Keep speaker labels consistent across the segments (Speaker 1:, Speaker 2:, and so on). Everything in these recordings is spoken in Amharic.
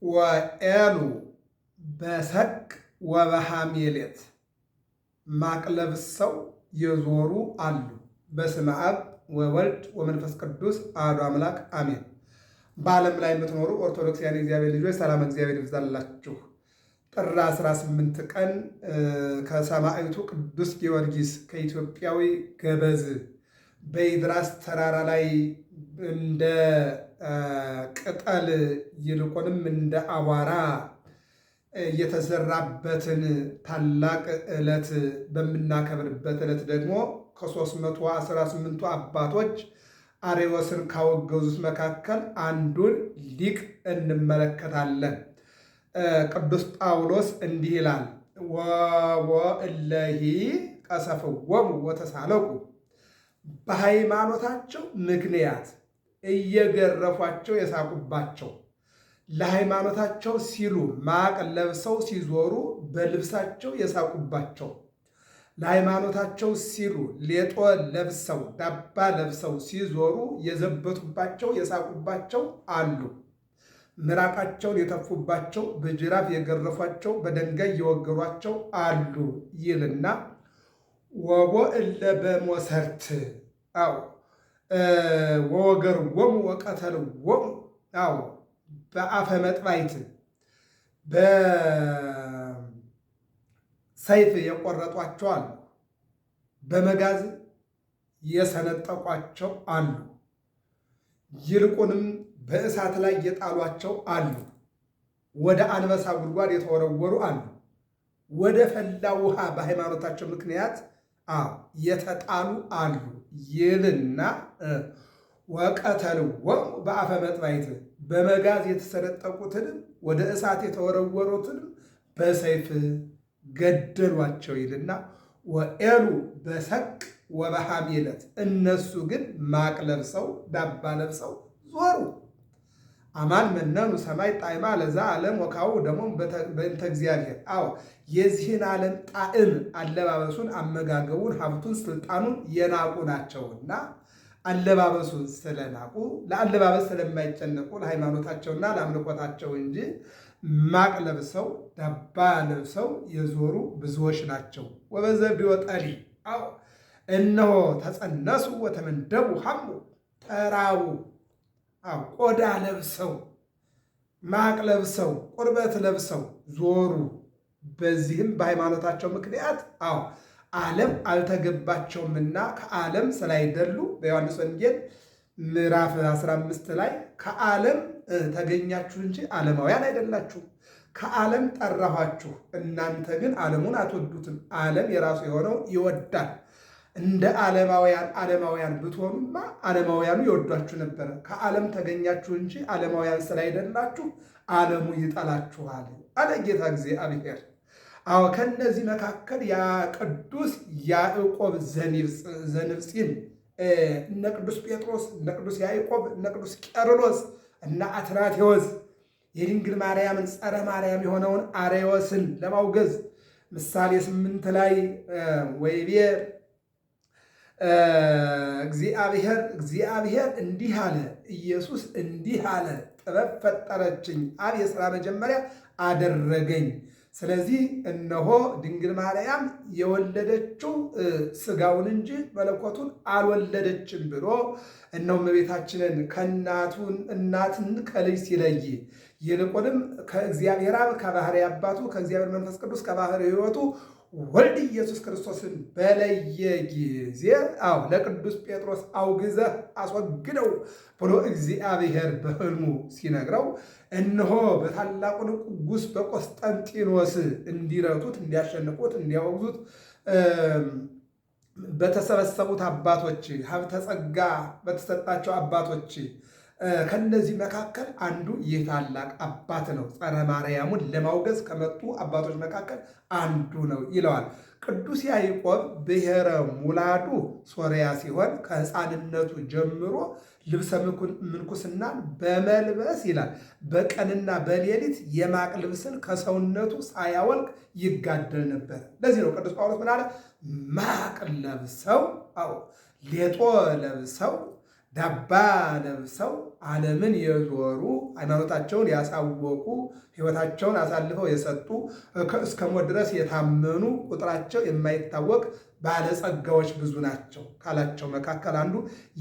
Speaker 1: ወኤሉ በሰቅ ወበሐሜሌት ማቅ ለብሰው የዞሩ አሉ። በስመ አብ ወወልድ ወመንፈስ ቅዱስ አሐዱ አምላክ አሜን። በዓለም ላይ የምትኖሩ ኦርቶዶክሳውያን እግዚአብሔር ልጆች ሰላም እግዚአብሔር ይብዛላችሁ። ጥር 18 ቀን ከሰማዕቱ ቅዱስ ጊዮርጊስ ከኢትዮጵያዊ ገበዝ በኢድራስ ተራራ ላይ እንደ ቅጠል ይልቁንም እንደ አቧራ የተዘራበትን ታላቅ ዕለት በምናከብርበት ዕለት ደግሞ ከ318ቱ አባቶች አርዮስን ካወገዙት መካከል አንዱን ሊቅ እንመለከታለን። ቅዱስ ጳውሎስ እንዲህ ይላል፣ ወእለሂ ቀሰፍዎሙ ወተሳለቁ፣ በሃይማኖታቸው ምክንያት እየገረፏቸው የሳቁባቸው፣ ለሃይማኖታቸው ሲሉ ማቅ ለብሰው ሲዞሩ በልብሳቸው የሳቁባቸው፣ ለሃይማኖታቸው ሲሉ ሌጦ ለብሰው ዳባ ለብሰው ሲዞሩ የዘበቱባቸው የሳቁባቸው አሉ። ምራቃቸውን የተፉባቸው፣ በጅራፍ የገረፏቸው፣ በድንጋይ የወገሯቸው አሉ ይልና ወቦእለ በሞሰርት ወወገርዎሙ ወቀተልዎሙ በአፈ መጥባይት በሰይፍ የቆረጧቸው አሉ። በመጋዝ የሰነጠቋቸው አሉ። ይልቁንም በእሳት ላይ የጣሏቸው አሉ። ወደ አንበሳ ጉድጓድ የተወረወሩ አሉ። ወደ ፈላ ውሃ በሃይማኖታቸው ምክንያት የተጣሉ አሉ ይልና ወቀተልዎሙ በአፈ መጥባይት፣ በመጋዝ የተሰነጠቁትንም ወደ እሳት የተወረወሩትንም በሰይፍ ገደሏቸው ይልና ወኤሉ በሰቅ ወበሐሜለት፣ እነሱ ግን ማቅ ለብሰው ዳባ ለብሰው ዞሩ። አማን መነኑ ሰማይ ጣዕማ ለዛ ዓለም ወካው ደግሞ በእንተ እግዚአብሔር። የዚህን ዓለም ጣዕም አለባበሱን፣ አመጋገቡን፣ ሀብቱን፣ ስልጣኑን የናቁ ናቸውና አለባበሱን ስለናቁ ለአለባበስ ስለማይጨነቁ ለሃይማኖታቸውና ለአምልኮታቸው እንጂ ማቅ ለብሰው ዳባ ለብሰው የዞሩ ብዙዎች ናቸው። ወበዘብዴወ ጠሊ፣ እነሆ ተጸነሱ ወተመንደቡ ሐሙ፣ ተራቡ። ቆዳ ለብሰው ማቅ ለብሰው ቁርበት ለብሰው ዞሩ። በዚህም በሃይማኖታቸው ምክንያት ዓለም አልተገባቸውምና ከዓለም ስላይደሉ በዮሐንስ ወንጌል ምዕራፍ 15 ላይ ከዓለም ተገኛችሁ እንጂ ዓለማውያን አይደላችሁ፣ ከዓለም ጠራኋችሁ፣ እናንተ ግን ዓለሙን አትወዱትም። ዓለም የራሱ የሆነው ይወዳል። እንደ ዓለማውያን ብትሆኑማ ዓለማውያኑ ይወዷችሁ ነበረ። ከዓለም ተገኛችሁ እንጂ ዓለማውያን ስላይደላችሁ ዓለሙ ይጠላችኋል አለ ጌታ እግዚአብሔር። ከነዚህ መካከል ያ ቅዱስ ያዕቆብ ዘንብፂን፣ እነ ቅዱስ ጴጥሮስ፣ እነ ቅዱስ ያዕቆብ፣ እነ ቅዱስ ቄርሎስ እና አትናቴዎስ የድንግል ማርያምን ጸረ ማርያም የሆነውን አርዮስን ለማውገዝ ምሳሌ 8 ላይ ወይቤ እግዚአብሔር እንዲህ አለ፣ ኢየሱስ እንዲህ አለ፣ ጥበብ ፈጠረችኝ፣ አብ የሥራ መጀመሪያ አደረገኝ። ስለዚህ እነሆ ድንግል ማርያም የወለደችው ሥጋውን እንጂ መለኮቱን አልወለደችም ብሎ እነሆ እመቤታችንን እናትን ከልጅ ሲለይ ይልቁንም ከእግዚአብሔር አብ ከባሕርይ አባቱ ከእግዚአብሔር መንፈስ ቅዱስ ከባሕርይ ሕይወቱ ወልድ ኢየሱስ ክርስቶስን በለየ ጊዜ ለቅዱስ ጴጥሮስ አውግዘህ አስወግደው ብሎ እግዚአብሔር በሕልሙ ሲነግረው እነሆ በታላቁ ንጉሥ በቆስጠንጢኖስ እንዲረቱት፣ እንዲያሸንፉት፣ እንዲያወግዙት በተሰበሰቡት አባቶች ሀብተ ጸጋ በተሰጣቸው አባቶች ከነዚህ መካከል አንዱ ይህ ታላቅ አባት ነው። ጸረ ማርያሙን ለማውገዝ ከመጡ አባቶች መካከል አንዱ ነው ይለዋል። ቅዱስ ያዕቆብ ብሔረ ሙላዱ ሶርያ ሲሆን ከሕፃንነቱ ጀምሮ ልብሰ ምንኩስናን በመልበስ ይላል በቀንና በሌሊት የማቅ ልብስን ከሰውነቱ ሳያወልቅ ይጋደል ነበር። ለዚህ ነው ቅዱስ ጳውሎስ ምን አለ? ማቅ ለብሰው ሌጦ ለብሰው ዳባ ለብሰው ዓለምን የዞሩ ሃይማኖታቸውን ያሳወቁ ሕይወታቸውን አሳልፈው የሰጡ እስከ ሞት ድረስ የታመኑ ቁጥራቸው የማይታወቅ ባለጸጋዎች ብዙ ናቸው ካላቸው መካከል አንዱ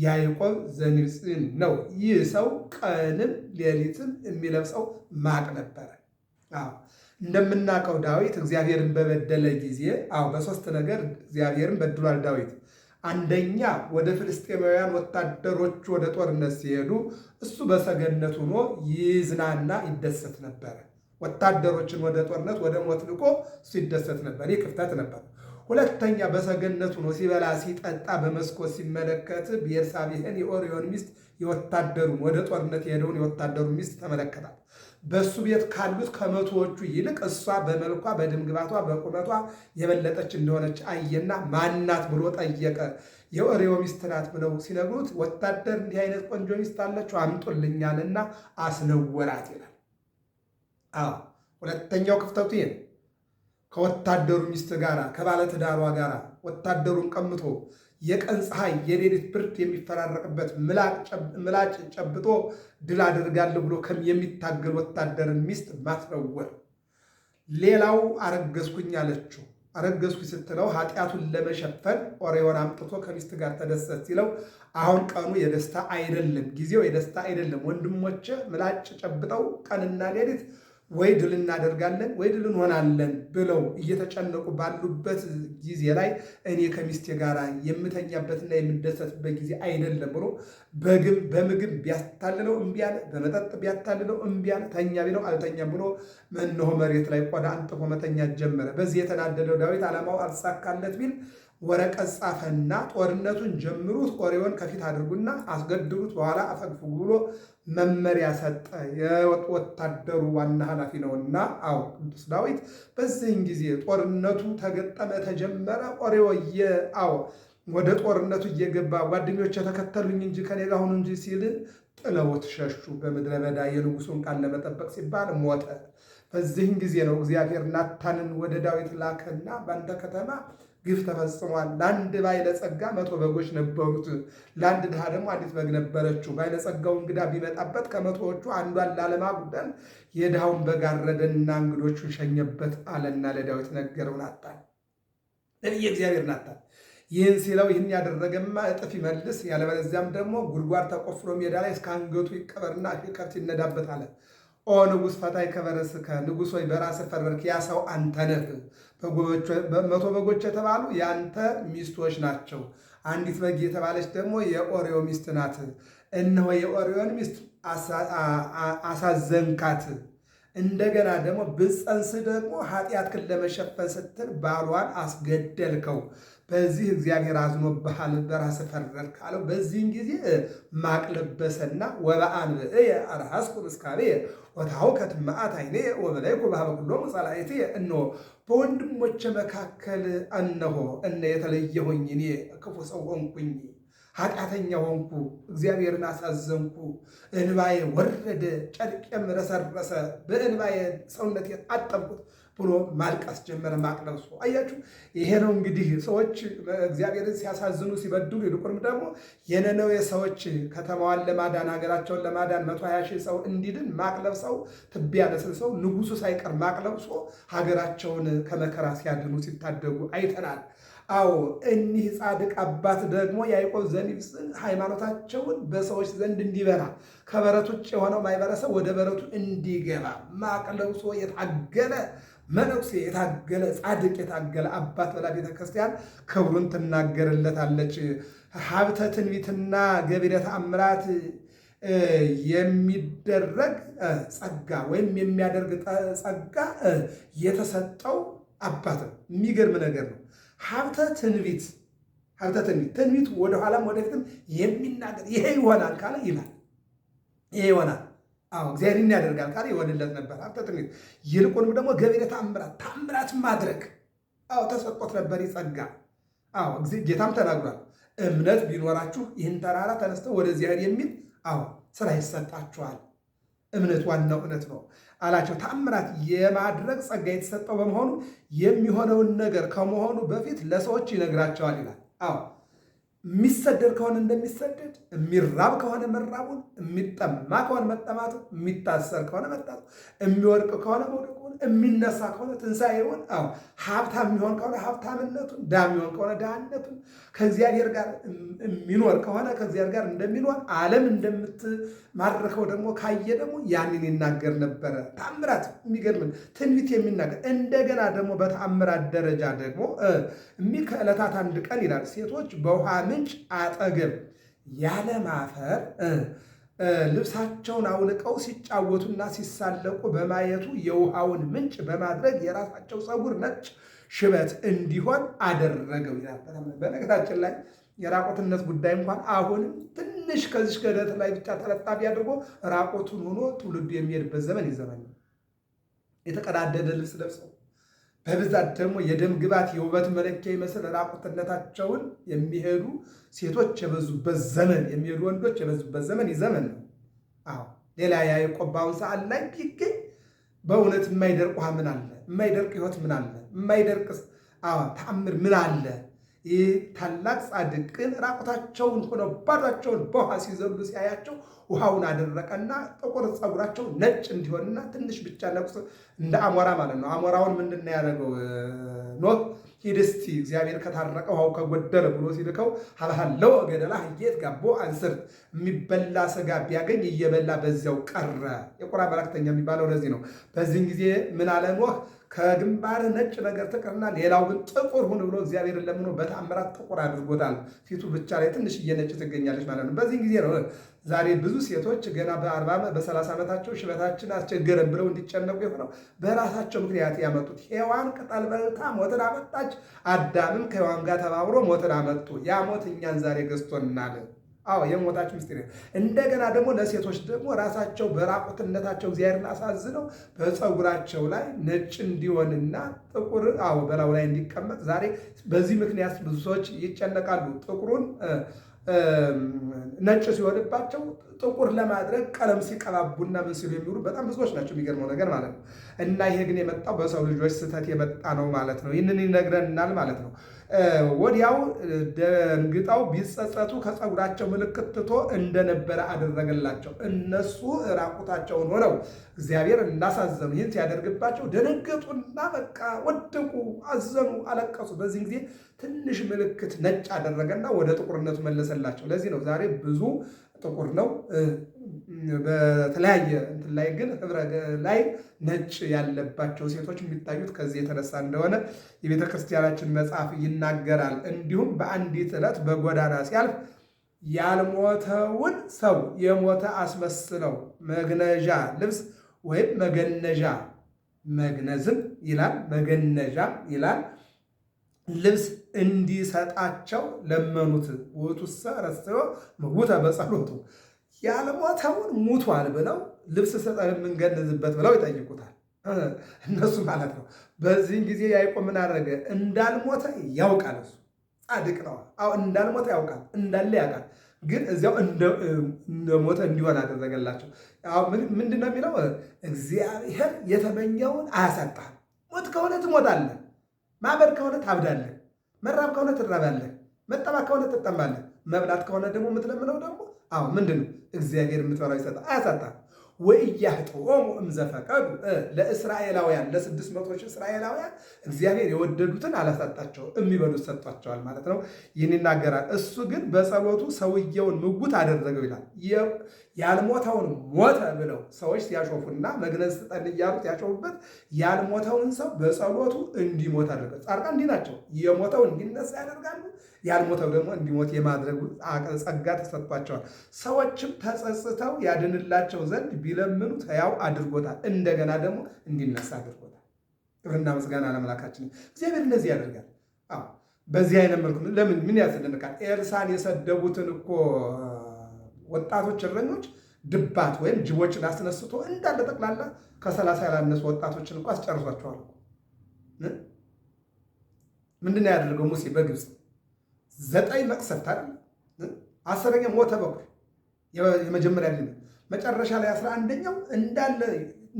Speaker 1: ያዕቆብ ዘንጽን ነው። ይህ ሰው ቀንም ሌሊትም የሚለብሰው ማቅ ነበረ። እንደምናውቀው ዳዊት እግዚአብሔርን በበደለ ጊዜ በሶስት ነገር እግዚአብሔርን በድሏል ዳዊት። አንደኛ ወደ ፍልስጤማውያን ወታደሮቹ ወደ ጦርነት ሲሄዱ እሱ በሰገነት ሆኖ ይዝናና ይደሰት ነበረ። ወታደሮችን ወደ ጦርነት ወደ ሞት ልቆ እሱ ይደሰት ነበር። ይህ ክፍተት ነበር። ሁለተኛ በሰገነት ሆኖ ሲበላ ሲጠጣ በመስኮት ሲመለከት ቤርሳቤህን የኦርዮን ሚስት የወታደሩን ወደ ጦርነት የሄደውን የወታደሩን ሚስት ተመለከታት። በእሱ ቤት ካሉት ከመቶዎቹ ይልቅ እሷ በመልኳ በድምግባቷ በቁመቷ የበለጠች እንደሆነች አየና ማናት ብሎ ጠየቀ። የኦርዮ ሚስት ናት ብለው ሲነግሩት ወታደር እንዲህ አይነት ቆንጆ ሚስት አለችው አምጡልኛልና አስነወራት ይላል። ሁለተኛው ክፍተቱ ይሄ ከወታደሩ ሚስት ጋር ከባለትዳሯ ጋር ወታደሩን ቀምቶ የቀን ፀሐይ የሌሊት ብርድ የሚፈራረቅበት ምላጭ ጨብጦ ድል አደርጋለሁ ብሎ የሚታገል ወታደርን ሚስት ማስነወር። ሌላው አረገዝኩኝ አለችው። አረገዝኩኝ ስትለው ኃጢአቱን ለመሸፈን ኦርዮን አምጥቶ ከሚስት ጋር ተደሰት ሲለው አሁን ቀኑ የደስታ አይደለም፣ ጊዜው የደስታ አይደለም። ወንድሞቼ ምላጭ ጨብጠው ቀንና ሌሊት ወይ ድል እናደርጋለን ወይ ድል እንሆናለን ብለው እየተጨነቁ ባሉበት ጊዜ ላይ እኔ ከሚስቴ ጋር የምተኛበትና የምደሰትበት ጊዜ አይደለም ብሎ በምግብ ቢያታልለው እምቢ አለ፣ በመጠጥ ቢያታልለው እምቢ አለ፣ ተኛ ቢለው አልተኛም ብሎ እነሆ መሬት ላይ ቆዳ አንጥፎ መተኛት ጀመረ። በዚህ የተናደደው ዳዊት ዓላማው አልተሳካለት ቢል ወረቀት ጻፈና ጦርነቱን ጀምሩት፣ ኦርዮን ከፊት አድርጉና አስገድሉት፣ በኋላ አፈግፍጉ ብሎ መመሪያ ሰጠ። የወታደሩ ዋና ኃላፊ ነውና። ቅዱስ ዳዊት በዚህን ጊዜ ጦርነቱ ተገጠመ፣ ተጀመረ። ኦርዮ ወደ ጦርነቱ እየገባ ጓደኞች የተከተሉኝ እንጂ ከኔ ጋር ሁኑ እንጂ ሲል ጥለውት ሸሹ። በምድረ በዳ የንጉሱን ቃል ለመጠበቅ ሲባል ሞተ። በዚህን ጊዜ ነው እግዚአብሔር ናታንን ወደ ዳዊት ላከና በአንተ ከተማ ግፍ ተፈጽሟል። ለአንድ ባለጸጋ 100 በጎች ነበሩት፣ ለአንድ ድሃ ደግሞ አንዲት በግ ነበረችው። ባለጸጋው እንግዳ ቢመጣበት ከመቶዎቹ አንዷን ላለማጉደል የድሃውን በግ አረደና እንግዶቹን ሸኘበት አለና ለዳዊት ነገረው ናታን፣ ነቢየ እግዚአብሔር ናታን። ይህን ሲለው ይህን ያደረገማ እጥፍ ይመልስ፣ ያለበለዚያም ደግሞ ጉድጓድ ተቆፍሮ ሜዳ ላይ እስከ አንገቱ ይቀበርና ከብት ይነዳበት አለ። ኦ ንጉሥ ፈታይ ከበረስከ፣ ንጉሥ ሆይ በራስህ ፈረድክ፣ ያ ሰው አንተ ነህ። 100 በጎች የተባሉ የአንተ ሚስቶች ናቸው። አንዲት በግ የተባለች ደግሞ የኦርዮ ሚስት ናት። እነሆ የኦርዮን ሚስት አሳዘንካት። እንደገና ደግሞ ብፀንስ ደግሞ ኃጢአትህን ለመሸፈን ስትል ባሏን አስገደልከው። በዚህ እግዚአብሔር አዝኖብሃል፣ በራስህ ፈረድክ አለው። በዚህን ጊዜ ማቅ ለበሰና ወበአንብዕየ አርሐስኩ ምስካብየ ወታውከት መዓት ዓይኔየ ወበላይኩ በኀበ ኩሎሙ ጸላእትየ። እነሆ በወንድሞቼ መካከል የተለየሁኝ እኔ ክፉ ሰው ሆንኩኝ፣ ኃጢአተኛ ሆንኩ፣ እግዚአብሔርን አሳዘንኩ። እንባዬ ወረደ፣ ጨርቄም ረሰረሰ፣ በእንባዬ ሰውነቴን አጠብኩት ብሎ ማልቀስ ጀመረ፣ ማቅ ለብሶ። አያችሁ፣ ይሄ ነው እንግዲህ ሰዎች እግዚአብሔርን ሲያሳዝኑ ሲበድሉ፣ ይልቁንም ደግሞ የነነዌ ሰዎች ከተማዋን ለማዳን ሀገራቸውን ለማዳን 120 ሺህ ሰው እንዲድን ማቅ ለብሰው ትቢያ ነስንሰው ንጉሱ ሳይቀር ማቅ ለብሶ ሀገራቸውን ከመከራ ሲያድኑ ሲታደጉ አይተናል። እኒህ ጻድቅ አባት ደግሞ ያዕቆብ ዘንጽን ሃይማኖታቸውን በሰዎች ዘንድ እንዲበራ ከበረት ውጭ የሆነው ማህበረሰብ ወደ በረቱ እንዲገባ ማቅ ለብሶ የታገለ መነኩሴ፣ የታገለ ጻድቅ፣ የታገለ አባት ብላ ቤተክርስቲያን ክብሩን ትናገርለታለች። ሀብተ ትንቢትና ገቢረ ተአምራት የሚደረግ ጸጋ ወይም የሚያደርግ ጸጋ የተሰጠው አባት ነው። የሚገርም ነገር ነው። ሀብተ ትንቢት ትንቢት ወደኋላም ወደፊትም የሚናገር ይሄ ይሆናል ካለ ይላል፣ ይሄ ይሆናል። እግዚአብሔር ያደርጋል ካለ ይሆንለት ነበር። ሀብተ ትንቢት ይልቁንም ደግሞ ገቢረ ተአምራት ማድረግ ተሰጥቶት ነበር ይጸጋ። ጌታም ተናግሯል። እምነት ቢኖራችሁ ይህን ተራራ ተነስተው ወደዚያ የሚል ስራ ይሰጣችኋል። እምነት ዋናው እውነት ነው አላቸው። ተአምራት የማድረግ ጸጋ የተሰጠው በመሆኑ የሚሆነውን ነገር ከመሆኑ በፊት ለሰዎች ይነግራቸዋል ይላል። የሚሰደድ ከሆነ እንደሚሰደድ፣ የሚራብ ከሆነ መራቡን፣ የሚጠማ ከሆነ መጠማቱን፣ የሚታሰር ከሆነ መታሰሩ፣ የሚወድቅ ከሆነ መውደቁን፣ የሚነሳ ከሆነ ትንሣኤውን፣ ሀብታም የሚሆን ከሆነ ሀብታምነቱን፣ ድሃ የሚሆን ከሆነ ድሃነቱን፣ ከእግዚአብሔር ጋር የሚኖር ከሆነ ከእግዚአብሔር ጋር እንደሚኖር፣ ዓለም እንደምትማርከው ደግሞ ካየ ደግሞ ያንን ይናገር ነበረ። ተአምራት የሚገርም ትንቢት የሚናገር እንደገና ደግሞ በተአምራት ደረጃ ደግሞ ከዕለታት አንድ ቀን ይላል ሴቶች በውሃ ምንጭ አጠገብ ያለ ማፈር ልብሳቸውን አውልቀው ሲጫወቱና ሲሳለቁ በማየቱ የውሃውን ምንጭ በማድረግ የራሳቸው ፀጉር ነጭ ሽበት እንዲሆን አደረገው ይላል። በነገራችን ላይ የራቆትነት ጉዳይ እንኳን አሁንም ትንሽ ከዚህ ገደት ላይ ብቻ ተለጣፊ አድርጎ ራቆቱን ሆኖ ትውልዱ የሚሄድበት ዘመን ይዘመን ነው። የተቀዳደደ ልብስ ለብሰው በብዛት ደግሞ የደም ግባት የውበት መለኪያ ይመስል ራቁትነታቸውን የሚሄዱ ሴቶች የበዙበት ዘመን፣ የሚሄዱ ወንዶች የበዙበት ዘመን ይዘመን ነው። አዎ ሌላ ያዕቆብ በአሁን ሰዓት ላይ ቢገኝ በእውነት የማይደርቅ ውሃ ምን አለ? የማይደርቅ ሕይወት ምን አለ? የማይደርቅ ተአምር ምን አለ? ይህ ታላቅ ጻድቅን ራቁታቸውን ሆነው ባዷቸውን በውሃ ሲዘሉ ሲያያቸው ውሃውን አደረቀና ጥቁር ፀጉራቸው ነጭ እንዲሆንና ትንሽ ብቻ ነቁስ እንደ አሞራ ማለት ነው። አሞራውን ምንድን ነው ያደረገው? ኖህ ሂድ እስቲ እግዚአብሔር ከታረቀ ውሃው ከጎደለ ብሎ ሲልከው ሀብሃለው ገደላ ህየት ጋቦ አንስርት የሚበላ ስጋ ቢያገኝ እየበላ በዚያው ቀረ። የቁራ መላእክተኛ የሚባለው ለዚህ ነው። በዚህን ጊዜ ምን አለ ኖህ? ከግንባር ነጭ ነገር ትቅርና ሌላው ግን ጥቁር ሁን ብሎ እግዚአብሔርን ለምኖ በተአምራት ጥቁር አድርጎታል። ፊቱ ብቻ ላይ ትንሽ እየነጭ ትገኛለች ማለት ነው። በዚህ ጊዜ ነው ዛሬ ብዙ ሴቶች ገና በ40 በ30 ዓመታቸው ሽበታችን አስቸገረን ብለው እንዲጨነቁ የሆነው በራሳቸው ምክንያት ያመጡት። ሔዋን ቅጠል በልታ ሞትን አመጣች። አዳምም ከሔዋን ጋር ተባብሮ ሞትን አመጡ። ያ ሞት እኛን ዛሬ ገዝቶናል። አዎ የሞታች ምስጢር። እንደገና ደግሞ ለሴቶች ደግሞ ራሳቸው በራቁትነታቸው እግዚአብሔርን አሳዝነው በፀጉራቸው ላይ ነጭ እንዲሆንና ጥቁር በላዩ ላይ እንዲቀመጥ ዛሬ በዚህ ምክንያት ብዙ ሰዎች ይጨነቃሉ። ጥቁሩን ነጭ ሲሆንባቸው ጥቁር ለማድረግ ቀለም ሲቀባቡና ምን ሲሉ የሚውሉ በጣም ብዙዎች ናቸው። የሚገርመው ነገር ማለት ነው። እና ይሄ ግን የመጣው በሰው ልጆች ስህተት የመጣ ነው ማለት ነው። ይህንን ይነግረናል ማለት ነው። ወዲያው ደንግጠው ቢጸጸቱ ከፀጉራቸው ምልክት ትቶ እንደነበረ አደረገላቸው። እነሱ ራቁታቸውን ሆነው እግዚአብሔር እንዳሳዘኑ ይህን ሲያደርግባቸው ደነገጡና በቃ ወደቁ፣ አዘኑ፣ አለቀሱ። በዚህ ጊዜ ትንሽ ምልክት ነጭ አደረገና ወደ ጥቁርነቱ መለሰላቸው። ለዚህ ነው ዛሬ ብዙ ጥቁር ነው። በተለያየ እንትን ላይ ግን ህብረ ላይ ነጭ ያለባቸው ሴቶች የሚታዩት ከዚህ የተነሳ እንደሆነ የቤተ ክርስቲያናችን መጽሐፍ ይናገራል። እንዲሁም በአንዲት ዕለት በጎዳና ሲያልፍ ያልሞተውን ሰው የሞተ አስመስለው መግነዣ ልብስ ወይም መገነዣ መግነዝም ይላል መገነዣ ይላል ልብስ እንዲሰጣቸው ለመኑት። ውእቱሰ ረሰዮ ምውተ በጸሎቱ ያልሞተውን ሙቷል ብለው ልብስ ሰጠን የምንገንዝበት ብለው ይጠይቁታል እነሱ ማለት ነው። በዚህን ጊዜ ያዕቆብ ምን አደረገ? እንዳልሞተ ያውቃል። እሱ ጻድቅ ነው። አዎ እንዳልሞተ ያውቃል፣ እንዳለ ያውቃል። ግን እዚያው እንደሞተ እንዲሆን አደረገላቸው። ምንድን ነው የሚለው? እግዚአብሔር የተመኘውን አያሳጣህም። ሞት ከሆነ ትሞታለህ፣ ማበድ ከሆነ ታብዳለህ፣ መራብ ከሆነ ትራባለህ፣ መጠማት ከሆነ ትጠማለህ፣ መብላት ከሆነ ደግሞ የምትለምነው ደግሞ ምንድን ነው? እግዚአብሔር የምትበላው ይሰጣል፣ አያሳጣህም። ወኢያሕጥኦሙ እምዘፈቀዱ ለእስራኤላውያን ለ600 ሺህ እስራኤላውያን እግዚአብሔር የወደዱትን አላሳጣቸውም፣ የሚበሉት ሰጧቸዋል ማለት ነው። ይህን ይናገራል። እሱ ግን በጸሎቱ ሰውየውን ምውት አደረገው ይላል። ያልሞተውን ሞተ ብለው ሰዎች ሲያሾፉና መግነዝ ስጠን እያሉት ያሾፉበት ያልሞተውን ሰው በጸሎቱ እንዲሞት አደረገ። ጻድቃን እንዲህ ናቸው። የሞተው እንዲነሳ ያደርጋሉ፣ ያልሞተው ደግሞ እንዲሞት የማድረግ ጸጋ ተሰጥቷቸዋል። ሰዎችም ተጸጽተው ያድንላቸው ዘንድ ቢለምኑት ሕያው አድርጎታል፣ እንደገና ደግሞ እንዲነሳ አድርጎታል። ክብርና ምስጋና ለአምላካችን። እግዚአብሔር እንደዚህ ያደርጋል። በዚህ አይነት መልኩ ለምን ምን ያስደንቃል? ኤልሳን የሰደቡትን እኮ ወጣቶች እረኞች ድባት ወይም ጅቦችን አስነስቶ እንዳለ ጠቅላላ ከ30 ያላነሱ ወጣቶችን እኮ አስጨርሷቸዋል። ምንድነው ያደረገው ሙሴ በግብፅ 9 መቅሰፍት አይደል? 10ኛ ሞተ በኩር የመጀመሪያ ልጅ፣ መጨረሻ ላይ 11ኛው እንዳለ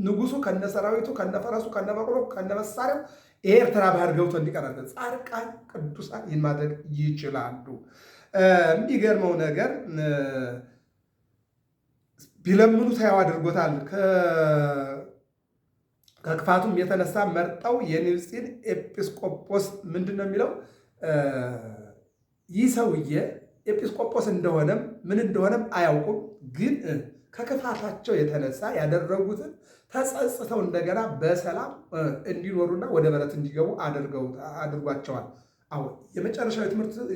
Speaker 1: ንጉሱ ከነሰራዊቱ ከነፈረሱ ከነበቅሎ ከነመሳሪያው ኤርትራ ባህር ገብቶ እንዲቀር። ጻድቃን ቅዱሳን ይህን ማድረግ ይችላሉ። የሚገርመው ነገር ቢለምኑት ሕያው አድርጎታል። ከክፋቱም የተነሳ መርጠው የኒውሲን ኤጲስቆጶስ ምንድን ነው የሚለው? ይህ ሰውዬ ኤጲስቆጶስ እንደሆነም ምን እንደሆነም አያውቁም። ግን ከክፋታቸው የተነሳ ያደረጉትን ተጸጽተው እንደገና በሰላም እንዲኖሩና ወደ በረት እንዲገቡ አድርጓቸዋል። አሁን የመጨረሻው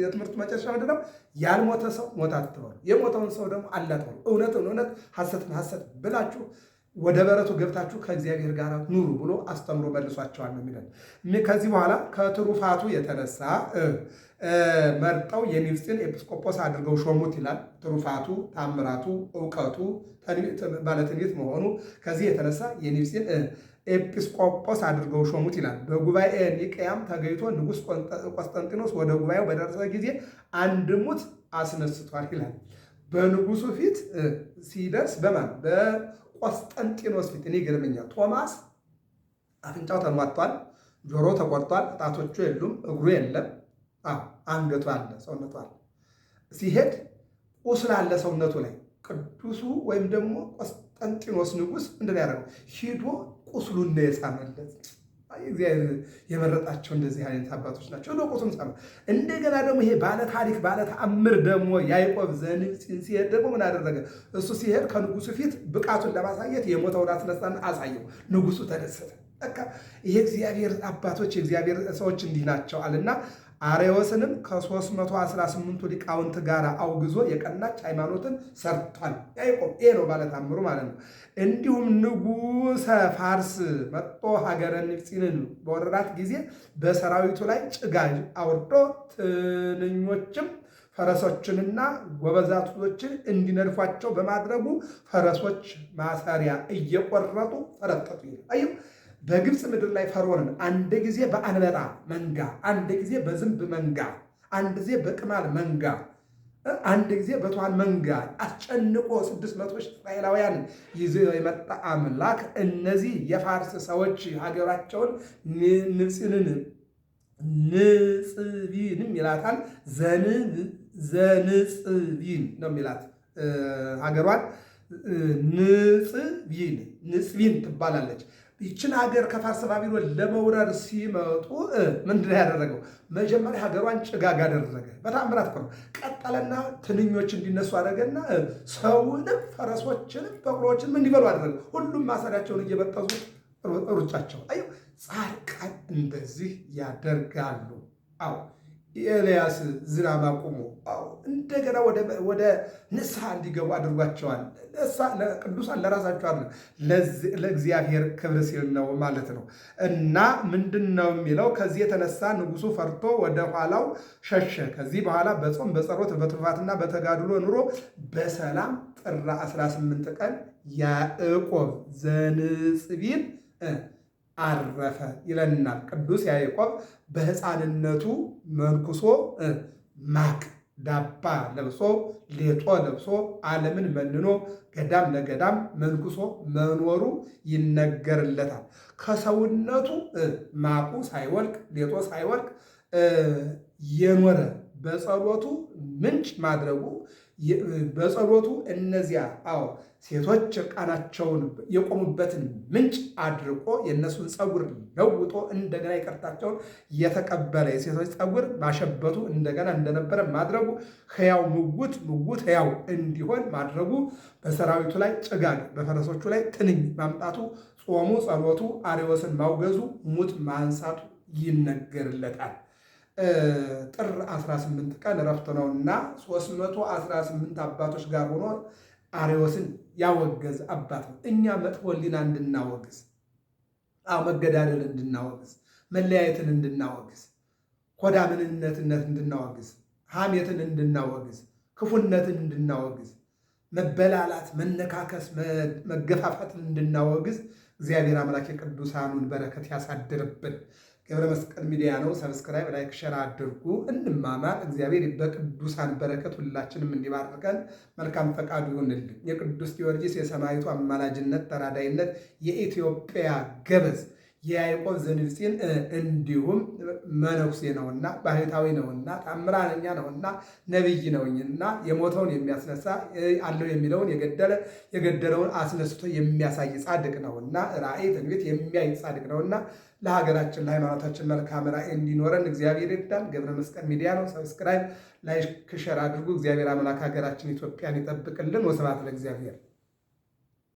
Speaker 1: የትምህርቱ መጨረሻ ምንድን ነው? ያልሞተ ሰው ሞት አትበሉ፣ የሞተውን ሰው ደግሞ አለ አትበሉ። እውነትን እውነት ሐሰትን ሐሰት ብላችሁ ወደ በረቱ ገብታችሁ ከእግዚአብሔር ጋር ኑሩ ብሎ አስተምሮ መልሷቸዋል ነው የሚለን። ከዚህ በኋላ ከትሩፋቱ የተነሳ መርጠው የኒውሲን ኤጲስቆጶስ አድርገው ሾሙት ይላል። ትሩፋቱ፣ ታምራቱ፣ እውቀቱ ባለትንቢት መሆኑ ከዚህ የተነሳ የኒውሲን ኤጲስቆጶስ አድርገው ሾሙት ይላል። በጉባኤ ኒቅያም ተገኝቶ ንጉሥ ቆስጠንጢኖስ ወደ ጉባኤው በደረሰ ጊዜ አንድ ሙት አስነስቷል ይላል። በንጉሱ ፊት ሲደርስ በማን በቆስጠንጢኖስ ፊት። እኔ ይገርመኛል። ቶማስ አፍንጫው ተሟጧል፣ ጆሮ ተቆርጧል፣ ጣቶቹ የሉም፣ እግሩ የለም፣ አንገቱ አለ፣ ሰውነቱ አለ። ሲሄድ ቁስል አለ ሰውነቱ ላይ። ቅዱሱ ወይም ደግሞ ቆስጠንጢኖስ ንጉሥ ምንድን ያደረገው? ሂዶ ቁስሉን ነው የሳመለት። እግዚአብሔር የመረጣቸው እንደዚህ አይነት አባቶች ናቸው። ቁስሉን ሳመ። እንደገና ደግሞ ይሄ ባለ ታሪክ ባለ ተአምር ደግሞ ያዕቆብ ዘንጽን ሲሄድ ደግሞ ምን አደረገ? እሱ ሲሄድ ከንጉሱ ፊት ብቃቱን ለማሳየት የሞተውን አስነሳና አሳየው። ንጉሱ ተደሰተ። በቃ ይሄ እግዚአብሔር አባቶች የእግዚአብሔር ሰዎች እንዲህ ናቸው አለና አርዮስንም ከ318ቱ ሊቃውንት ጋር አውግዞ የቀናች ሃይማኖትን ሰርቷል ያዕቆብ። ይሄ ነው ባለ ተአምሩ ማለት ነው። እንዲሁም ንጉሠ ፋርስ መጥቶ ሀገረ ኒቅሲንን በወረራት ጊዜ በሰራዊቱ ላይ ጭጋግ አውርዶ ትንኞችም ፈረሶችንና ጎበዛቶችን እንዲነድፏቸው በማድረጉ ፈረሶች ማሰሪያ እየቆረጡ ፈረጠጡ ይላል። አዩ በግብፅ ምድር ላይ ፈርዖንን አንድ ጊዜ በአንበጣ መንጋ፣ አንድ ጊዜ በዝንብ መንጋ፣ አንድ ጊዜ በቅማል መንጋ፣ አንድ ጊዜ በትኋን መንጋ አስጨንቆ 600 እስራኤላውያን ይዞ የመጣ አምላክ እነዚህ የፋርስ ሰዎች ሀገራቸውን ንጽቢንም ይላታል። ዘንጽቢን ነው የሚላት ሀገሯን ንጽቢን ትባላለች። ይችን ሀገር ከፋርስ ባቢሎን ለመውረር ሲመጡ ምንድን ያደረገው? መጀመሪያ ሀገሯን ጭጋግ አደረገ። በታምራት እኮ ነው። ቀጠለና ትንኞች እንዲነሱ አደረገና ሰውንም ፈረሶችንም በቅሎችንም እንዲበሉ አደረገ። ሁሉም ማሰሪያቸውን እየበጠሱ ሩጫቸው። አዩ ጻድቃን እንደዚህ ያደርጋሉ። አዎ ኤልያስ ዝናብ አቁሞ እንደገና ወደ ንስሐ እንዲገቡ አድርጓቸዋል። ቅዱሳን ለራሳቸው አለ ለእግዚአብሔር ክብር ሲል ነው ማለት ነው። እና ምንድን ነው የሚለው? ከዚህ የተነሳ ንጉሱ ፈርቶ ወደ ኋላው ሸሸ። ከዚህ በኋላ በጾም በጸሎት በትሩፋትና በተጋድሎ ኑሮ በሰላም ጥር 18 ቀን ያዕቆብ ዘንጽቢን አረፈ ይለናል። ቅዱስ ያዕቆብ በሕፃንነቱ መንኩሶ ማቅ ዳባ ለብሶ ሌጦ ለብሶ ዓለምን መንኖ ገዳም ለገዳም መንኩሶ መኖሩ ይነገርለታል። ከሰውነቱ ማቁ ሳይወልቅ ሌጦ ሳይወልቅ የኖረ በጸሎቱ ምንጭ ማድረጉ በጸሎቱ እነዚያ ሴቶች እርቃናቸውን የቆሙበትን ምንጭ አድርቆ የእነሱን ፀጉር ለውጦ እንደገና ይቅርታቸውን የተቀበለ የሴቶች ፀጉር ማሸበቱ እንደገና እንደነበረ ማድረጉ ሕያው ምውት ሕያው እንዲሆን ማድረጉ በሰራዊቱ ላይ ጭጋግ በፈረሶቹ ላይ ትንኝ ማምጣቱ ጾሙ ጸሎቱ አርዮስን ማውገዙ ሙት ማንሳቱ ይነገርለታል። ጥር 18 ቀን እረፍት ነውና 318 አባቶች ጋር ሆኖ አርዮስን ያወገዝ አባት ነው። እኛ መጥፎ ሕሊና እንድናወግዝ፣ መገዳደል እንድናወግዝ፣ መለያየትን እንድናወግዝ፣ ሆዳምንነትን እንድናወግዝ፣ ሐሜትን እንድናወግዝ፣ ክፉነትን እንድናወግዝ፣ መበላላት፣ መነካከስ፣ መገፋፋትን እንድናወግዝ እግዚአብሔር አምላክ የቅዱሳኑን በረከት ያሳድርብን። ገብረ መስቀል ሚዲያ ነው። ሰብስክራይብ፣ ላይክ፣ ሸር አድርጉ። እንማማር። እግዚአብሔር በቅዱሳን በረከት ሁላችንም እንዲባርከን መልካም ፈቃዱ ይሁንልን። የቅዱስ ጊዮርጊስ የሰማዕቱ አማላጅነት ተራዳይነት የኢትዮጵያ ገበዝ የያዕቆብ ዘንብፂን እንዲሁም መነኩሴ ነውና ባህታዊ ነውና ታምራነኛ ነውና ነቢይ ነውና የሞተውን የሚያስነሳ አለው የሚለውን የገደለውን አስነስቶ የሚያሳይ ጻድቅ ነውና ራእይ ትንቢት የሚያይ ጻድቅ ነውና ለሀገራችን ለሃይማኖታችን መልካም ራእይ እንዲኖረን እግዚአብሔር ይርዳን። ገብረ መስቀል ሚዲያ ነው። ሰብስክራይብ፣ ላይክ፣ ሸር አድርጉ። እግዚአብሔር አምላክ ሀገራችን ኢትዮጵያን ይጠብቅልን። ወስብሐት ለእግዚአብሔር።